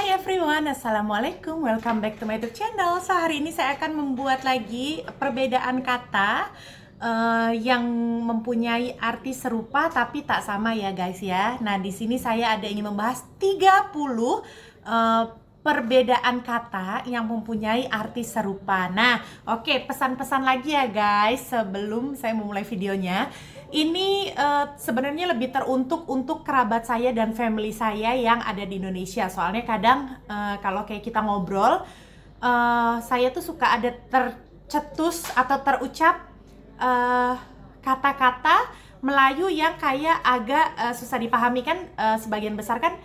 Hai everyone, Assalamualaikum, welcome back to my YouTube channel. So hari ini saya akan membuat lagi perbedaan kata yang mempunyai arti serupa tapi tak sama ya guys ya. Nah di sini saya ada ingin membahas 30 perbedaan kata yang mempunyai arti serupa. Nah oke, pesan-pesan lagi ya guys sebelum saya memulai videonya. Ini sebenarnya lebih teruntuk untuk kerabat saya dan family saya yang ada di Indonesia. Soalnya kadang kalau kayak kita ngobrol, saya tuh suka ada tercetus atau terucap kata-kata Melayu yang kayak agak susah dipahami kan. Sebagian besar kan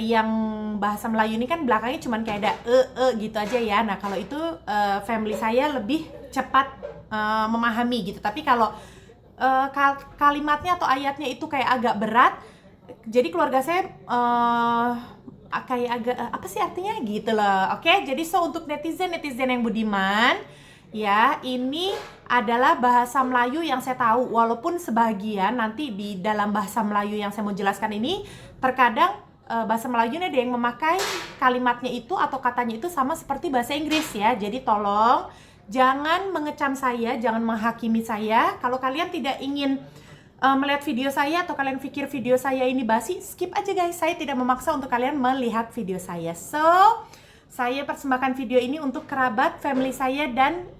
yang bahasa Melayu ini kan belakangnya cuman kayak ada gitu aja ya. Nah kalau itu family saya lebih cepat memahami gitu. Tapi kalau kalimatnya atau ayatnya itu kayak agak berat, jadi keluarga saya kayak agak apa sih artinya gitu loh. Oke, jadi untuk netizen yang budiman ya, ini adalah bahasa Melayu yang saya tahu, walaupun sebagian nanti di dalam bahasa Melayu yang saya mau jelaskan ini terkadang bahasa Melayu ini ada yang memakai kalimatnya itu atau katanya itu sama seperti bahasa Inggris ya. Jadi tolong jangan mengecam saya, jangan menghakimi saya. Kalau kalian tidak ingin melihat video saya atau kalian pikir video saya ini basi, skip aja guys. Saya tidak memaksa untuk kalian melihat video saya. So, saya persembahkan video ini untuk kerabat, family saya dan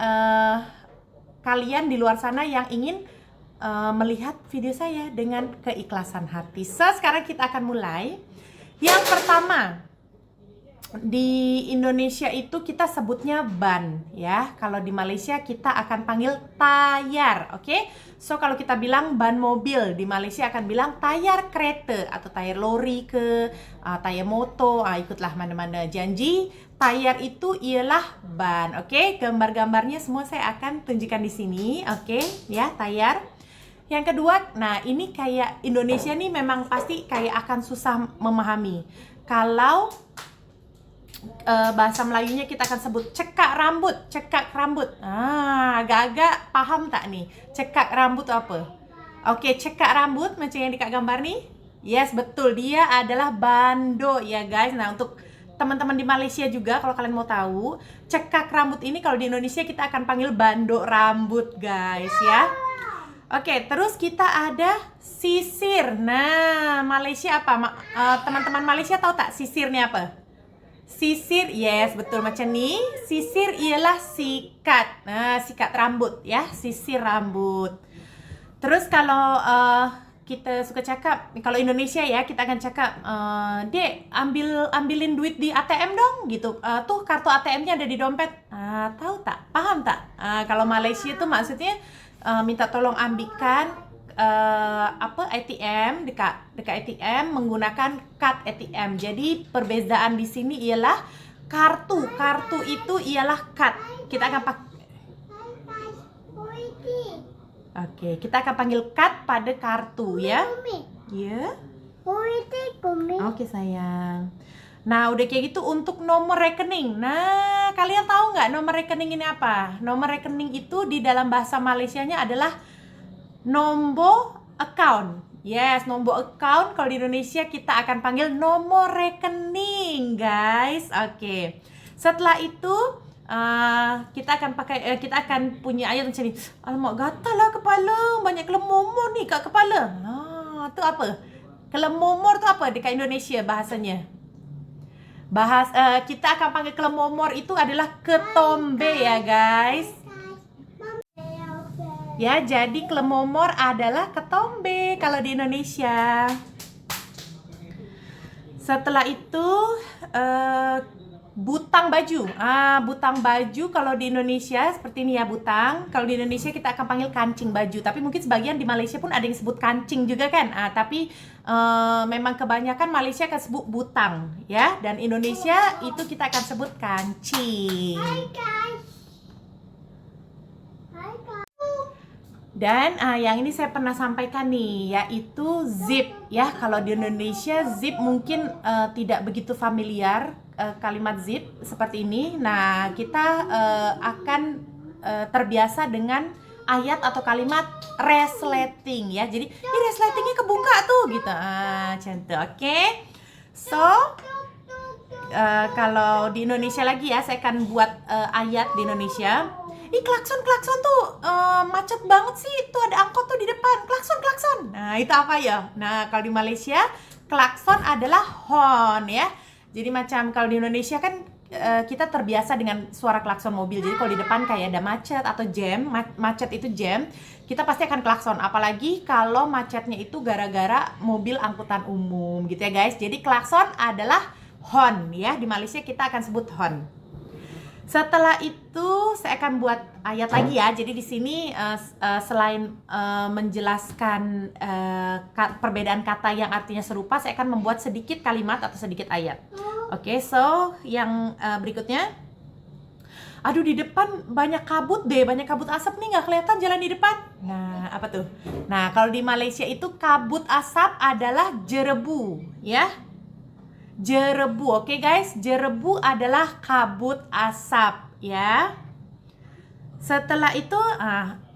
kalian di luar sana yang ingin melihat video saya dengan keikhlasan hati. So, sekarang kita akan mulai. Yang pertama, di Indonesia itu kita sebutnya ban ya. Kalau di Malaysia kita akan panggil tayar, oke? So kalau kita bilang ban mobil, di Malaysia akan bilang tayar kereta atau tayar lori ke tayar motor, ikutlah mana-mana. Janji tayar itu ialah ban, oke? Gambar-gambarnya semua saya akan tunjukkan di sini, oke? Ya, tayar. Yang kedua, nah ini kayak Indonesia nih memang pasti kayak akan susah memahami. Kalau bahasa Melayunya kita akan sebut cekak rambut. Agak-agak paham tak nih? Cekak rambut apa? Oke, cekak rambut macam yang dekat gambar nih. Yes, betul. Dia adalah bando ya guys. Nah, untuk teman-teman di Malaysia juga kalau kalian mau tahu, cekak rambut ini kalau di Indonesia kita akan panggil bando rambut guys ya. Oke, terus kita ada sisir. Nah, Malaysia apa? Teman-teman Malaysia tahu tak sisirnya apa? Sisir, yes, betul macam nih. Sisir ialah sikat. Nah, sikat rambut ya, sisir rambut. Terus kalau kita suka cakap, kalau Indonesia ya, kita akan cakap, Dek, ambilin duit di ATM dong, gitu. Tuh kartu ATM-nya ada di dompet. Tahu tak? Paham tak? Kalau Malaysia tuh maksudnya minta tolong ambilkan ATM dekat ATM menggunakan kad ATM. Jadi perbezaan di sini ialah kartu itu ialah kad. Kita akan Oke, kita akan panggil kad pada kartu ya. Ya. Oke sayang. Nah udah kayak gitu untuk nomor rekening. Nah kalian tahu nggak nomor rekening ini apa? Nomor rekening itu di dalam bahasa Malaysianya adalah nombor account. Yes, nombor account. Kalau di Indonesia kita akan panggil nomor rekening, guys. Oke. Setelah itu kita akan punya ayat macam ni. Alamak, gatal lah kepala. Banyak kelemomor ni kat kepala. Tu apa? Kelemomor tu apa dekat Indonesia bahasanya? Kita akan panggil kelemomor itu adalah ketombe ya, guys. Ya, jadi kelemomor adalah ketombe kalau di Indonesia. Setelah itu butang baju. Butang baju kalau di Indonesia seperti ini ya, butang. Kalau di Indonesia kita akan panggil kancing baju. Tapi mungkin sebagian di Malaysia pun ada yang sebut kancing juga kan. Tapi memang kebanyakan Malaysia akan sebut butang ya. Dan Indonesia itu kita akan sebut kancing. Dan yang ini saya pernah sampaikan nih, yaitu zip ya. Kalau di Indonesia zip mungkin tidak begitu familiar kalimat zip seperti ini. Nah kita akan terbiasa dengan ayat atau kalimat resleting ya. Jadi ini resletingnya kebuka tuh gitu. Contoh, oke. So kalau di Indonesia lagi ya, saya akan buat ayat di Indonesia. Ih, klakson tuh macet banget sih. Tuh ada angkot tuh di depan. Klakson. Nah, itu apa ya? Nah, kalau di Malaysia, klakson adalah horn ya. Jadi macam kalau di Indonesia kan kita terbiasa dengan suara klakson mobil. Jadi kalau di depan kayak ada macet atau jam, macet itu jam, kita pasti akan klakson. Apalagi kalau macetnya itu gara-gara mobil angkutan umum gitu ya guys. Jadi klakson adalah horn ya. Di Malaysia kita akan sebut horn. Setelah itu saya akan buat ayat lagi ya. Jadi di sini selain menjelaskan perbedaan kata yang artinya serupa, saya akan membuat sedikit kalimat atau sedikit ayat. Oke, so yang berikutnya. Aduh, di depan banyak kabut deh, banyak kabut asap nih, nggak kelihatan jalan di depan. Nah, apa tuh? Nah, kalau di Malaysia itu kabut asap adalah jerebu ya. Jerebu, oke guys, jerebu adalah kabut asap ya. Setelah itu,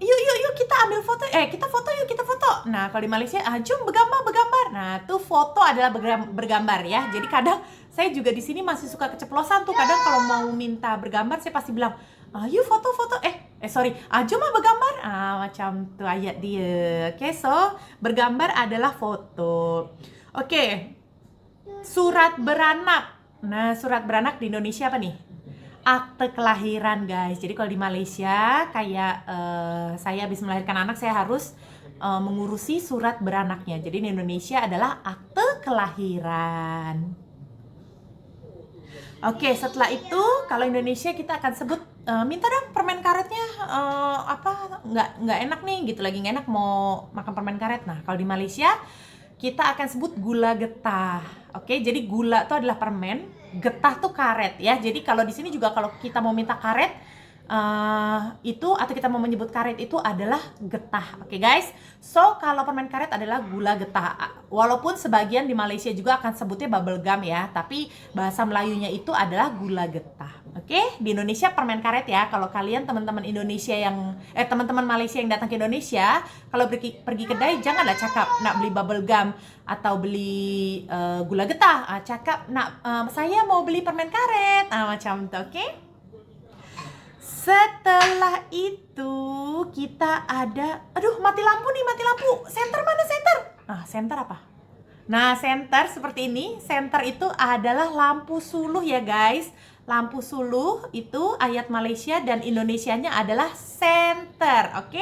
yuk kita ambil foto, kita foto. Nah, kalau di Malaysia, jom bergambar. Nah, tuh foto adalah bergambar ya. Jadi kadang saya juga di sini masih suka keceplosan tuh. Kadang kalau mau minta bergambar, saya pasti bilang, yuk foto. Jom bergambar. Macam tuh ayat dia. Oke, so bergambar adalah foto. Oke. Surat beranak. Nah, surat beranak di Indonesia apa nih? Akte kelahiran guys. Jadi kalau di Malaysia kayak saya habis melahirkan anak, saya harus mengurusi surat beranaknya. Jadi di Indonesia adalah akte kelahiran. Oke, setelah itu kalau Indonesia kita akan sebut minta dong permen karetnya, nggak enak nih gitu, lagi nggak enak mau makan permen karet. Nah, kalau di Malaysia kita akan sebut gula getah. Oke, jadi gula itu adalah permen, getah tuh karet ya. Jadi kalau di sini juga kalau kita mau minta karet itu atau kita mau menyebut karet itu adalah getah. Oke guys. So kalau permen karet adalah gula getah. Walaupun sebagian di Malaysia juga akan sebutnya bubble gum ya, tapi bahasa Melayunya itu adalah gula getah. Oke, di Indonesia permen karet ya. Kalau kalian teman-teman Indonesia yang teman-teman Malaysia yang datang ke Indonesia, kalau pergi kedai janganlah cakap nak beli bubble gum atau beli gula getah. Cakap nak saya mau beli permen karet. Macam itu, oke? Setelah itu kita ada, mati lampu. Senter mana senter? Senter apa? Nah, senter seperti ini. Senter itu adalah lampu suluh ya guys. Lampu suluh itu ayat Malaysia dan Indonesianya adalah senter, oke?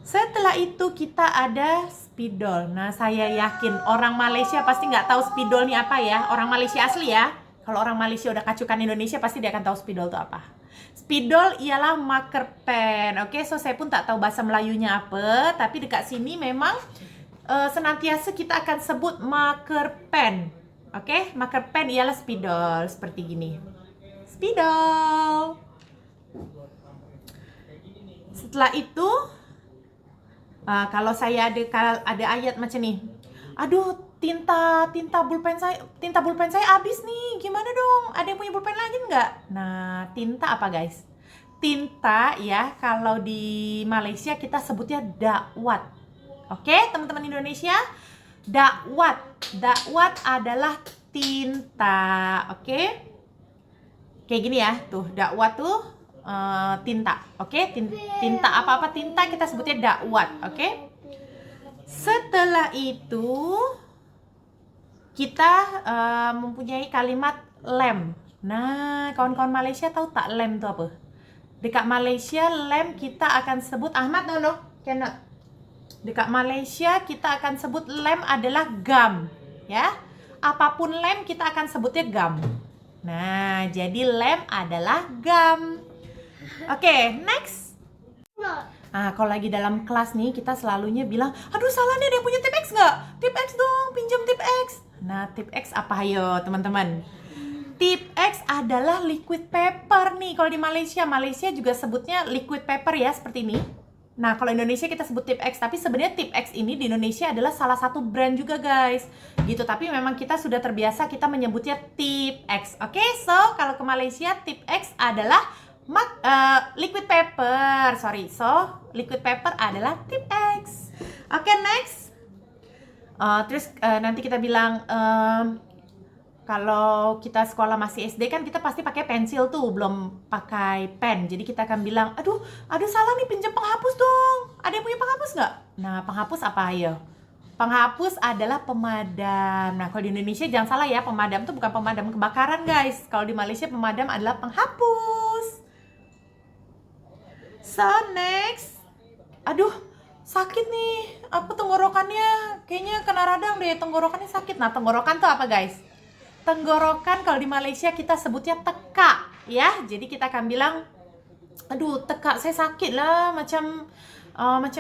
Setelah itu kita ada spidol. Nah, saya yakin orang Malaysia pasti nggak tahu spidol ini apa ya. Orang Malaysia asli ya. Kalau orang Malaysia udah kacukan Indonesia pasti dia akan tahu spidol itu apa. Spidol ialah marker pen. Oke, so saya pun tak tahu bahasa Melayunya apa, tapi dekat sini memang senantiasa kita akan sebut marker pen. Oke, marker pen ialah spidol seperti gini. Spidol. Setelah itu kalau saya ada ayat macam nih. Tinta bulpen saya habis nih. Gimana dong? Ada yang punya bulpen lagi nggak? Nah, tinta apa guys? Tinta ya, kalau di Malaysia kita sebutnya dakwat. Oke, teman-teman Indonesia, dakwat adalah tinta. Oke, kayak gini ya, tuh dakwat tuh tinta. Oke, tinta apa-apa tinta kita sebutnya dakwat. Oke. Setelah itu kita mempunyai kalimat lem. Nah, kawan-kawan Malaysia tahu tak lem itu apa? Dekat Malaysia lem kita akan sebut Ahmad cannot. Dekat Malaysia kita akan sebut lem adalah gum, ya. Apapun lem kita akan sebutnya gum. Nah, jadi lem adalah gum. Oke, next. Kalau lagi dalam kelas nih, kita selalunya bilang, salah nih, ada yang punya tip X nggak? Tip X dong, pinjam tip X. Nah, tip X apa ayo teman-teman? Tip X adalah liquid paper nih. Kalau di Malaysia juga sebutnya liquid paper ya, seperti ini. Nah, kalau Indonesia kita sebut tip X, tapi sebenarnya tip X ini di Indonesia adalah salah satu brand juga guys. Gitu, tapi memang kita sudah terbiasa kita menyebutnya tip X. Oke, so kalau ke Malaysia tip X adalah liquid paper. So liquid paper adalah tip X. Oke, next. Terus nanti kita bilang kalau kita sekolah masih SD kan kita pasti pakai pensil tuh, belum pakai pen. Jadi kita akan bilang, aduh salah nih, pinjam penghapus dong. Ada yang punya penghapus nggak? Nah, penghapus apa ayo? Penghapus adalah pemadam. Nah, kalau di Indonesia jangan salah ya, pemadam tuh bukan pemadam kebakaran guys. Kalau di Malaysia pemadam adalah penghapus. So next, aduh sakit nih, apa tenggorokannya? Kayaknya kena radang deh, tenggorokannya sakit. Nah, tenggorokan tuh apa guys? Tenggorokan kalau di Malaysia kita sebutnya tekak ya. Jadi kita akan bilang, aduh tekak saya sakit lah, macam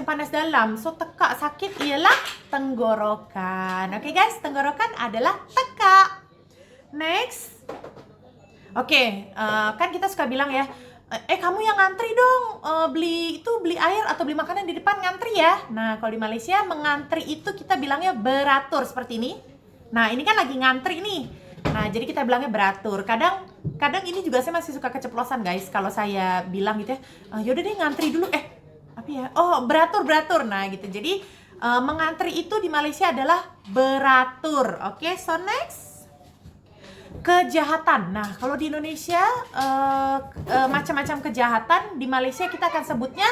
panas dalam. So tekak sakit ialah tenggorokan. Oke guys, tenggorokan adalah tekak. Next. Oke, kan kita suka bilang ya, kamu yang ngantri dong, beli air atau beli makanan di depan, ngantri ya. Nah, kalau di Malaysia mengantri itu kita bilangnya beratur seperti ini. Nah, ini kan lagi ngantri nih. Nah, jadi kita bilangnya beratur. Kadang ini juga saya masih suka keceplosan guys. Kalau saya bilang gitu ya, yaudah deh ngantri dulu. Apa ya? Oh, beratur. Nah, gitu. Jadi mengantri itu di Malaysia adalah beratur. Oke, so next. Kejahatan. Nah, kalau di Indonesia macam-macam kejahatan, di Malaysia kita akan sebutnya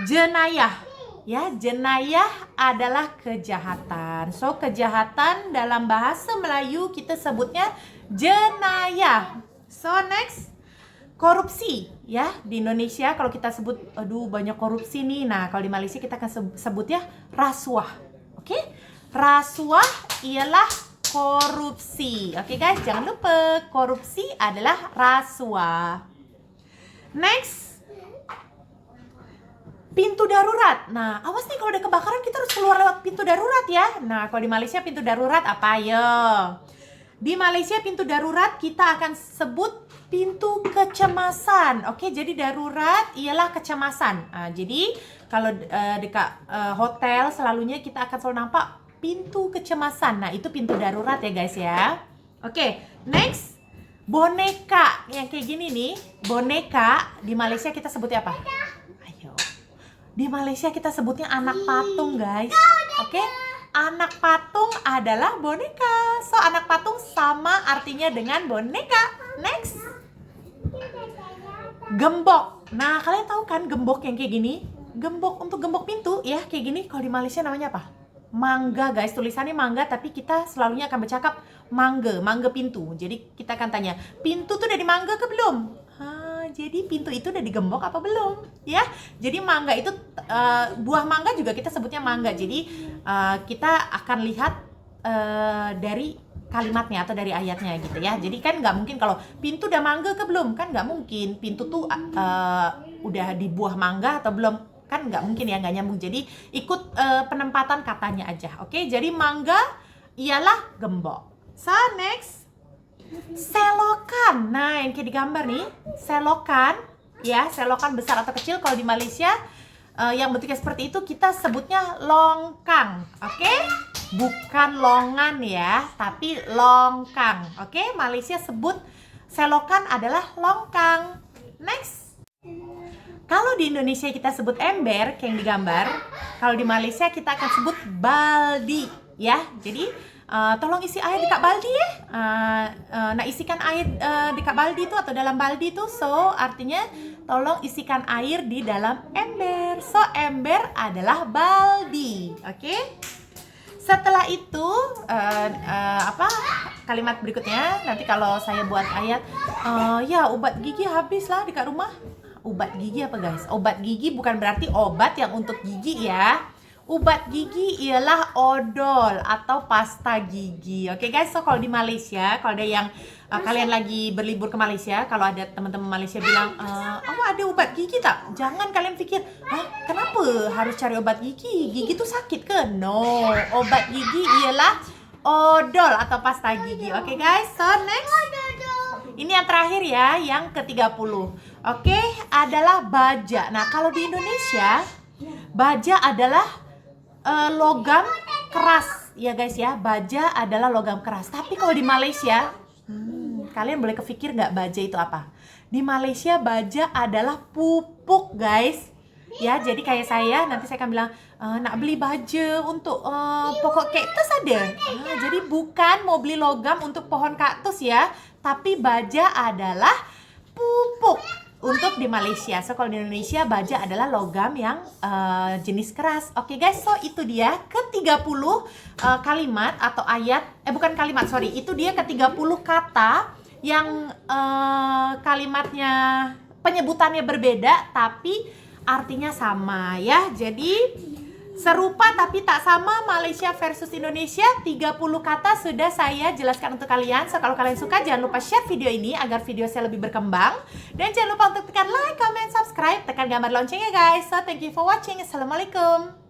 jenayah. Ya, jenayah adalah kejahatan. So, kejahatan dalam bahasa Melayu kita sebutnya jenayah. So, next. Korupsi. Ya, di Indonesia kalau kita sebut, aduh banyak korupsi nih. Nah, kalau di Malaysia kita akan sebutnya rasuah. Oke? Rasuah ialah korupsi. Oke guys, jangan lupa korupsi adalah rasuah. Next. Pintu darurat. Nah, awas nih kalau ada kebakaran kita harus keluar lewat pintu darurat ya. Nah, kalau di Malaysia pintu darurat apa ya? Di Malaysia pintu darurat kita akan sebut pintu kecemasan. Oke, jadi darurat ialah kecemasan. Nah, jadi kalau dekat hotel selalunya kita akan selalu nampak pintu kecemasan. Nah, itu pintu darurat ya guys ya. Oke, next. Boneka. Yang kayak gini nih, boneka di Malaysia kita sebutnya apa? Ayo. Di Malaysia kita sebutnya anak patung guys. Oke? Anak patung adalah boneka. So, anak patung sama artinya dengan boneka. Next. Gembok. Nah, kalian tahu kan gembok yang kayak gini? Gembok untuk gembok pintu ya, kayak gini. Kalau di Malaysia namanya apa? Mangga guys, tulisannya mangga, tapi kita selalunya akan bercakap mangga pintu. Jadi kita akan tanya, pintu tuh udah dimangga ke belum? Jadi pintu itu udah digembok apa belum? Ya, jadi mangga itu buah mangga juga kita sebutnya mangga. Jadi kita akan lihat dari kalimatnya atau dari ayatnya gitu ya. Jadi kan nggak mungkin kalau pintu udah mangga ke belum, kan nggak mungkin. Pintu tuh udah di buah mangga atau belum, kan nggak mungkin ya, nggak nyambung. Jadi ikut penempatan katanya aja. Oke, jadi mangga ialah gembok. So next. Selokan. Nah, yang kayak digambar nih, selokan ya, selokan besar atau kecil. Kalau di Malaysia yang bentuknya seperti itu kita sebutnya longkang. Oke? Bukan longan ya, tapi longkang. Oke? Malaysia sebut selokan adalah longkang. Next. Kalau di Indonesia kita sebut ember kayak yang digambar, kalau di Malaysia kita akan sebut baldi ya. Jadi tolong isi air di kak baldi ya. Nah, isikan air di kak baldi itu atau dalam baldi itu, so artinya tolong isikan air di dalam ember. So ember adalah baldi. Oke? Setelah itu kalimat berikutnya nanti kalau saya buat ayat, ya obat gigi habis lah di kak rumah. Obat gigi apa guys? Obat gigi bukan berarti obat yang untuk gigi ya. Ubat gigi ialah odol atau pasta gigi. Oke guys, so kalau di Malaysia, kalau ada yang kalian lagi berlibur ke Malaysia, kalau ada teman-teman Malaysia bilang, ada obat gigi tak? Jangan kalian pikir, kenapa harus cari obat gigi? Gigi tuh sakit ke? No, obat gigi ialah odol atau pasta gigi. Oke guys, so next. Ini yang terakhir ya, yang ke-30. Oke, adalah baja. Nah, kalau di Indonesia, baja adalah logam keras ya guys ya. Baja adalah logam keras. Tapi kalau di Malaysia, kalian boleh kepikir nggak baja itu apa? Di Malaysia baja adalah pupuk guys. Ya, jadi kayak saya nanti saya akan bilang, nak beli baja untuk pokok kaktus ada. Jadi bukan mau beli logam untuk pohon kaktus ya, tapi baja adalah pupuk untuk di Malaysia. So kalau di Indonesia baja adalah logam yang jenis keras. Oke guys, so itu dia ke-30 kalimat atau ayat, bukan kalimat, sorry. Itu dia ke-30 kata yang kalimatnya penyebutannya berbeda tapi artinya sama ya. Jadi serupa tapi tak sama, Malaysia versus Indonesia. 30 kata sudah saya jelaskan untuk kalian. So kalau kalian suka jangan lupa share video ini agar video saya lebih berkembang. Dan jangan lupa untuk tekan like, comment, subscribe, tekan gambar loncengnya guys. So thank you for watching. Assalamualaikum.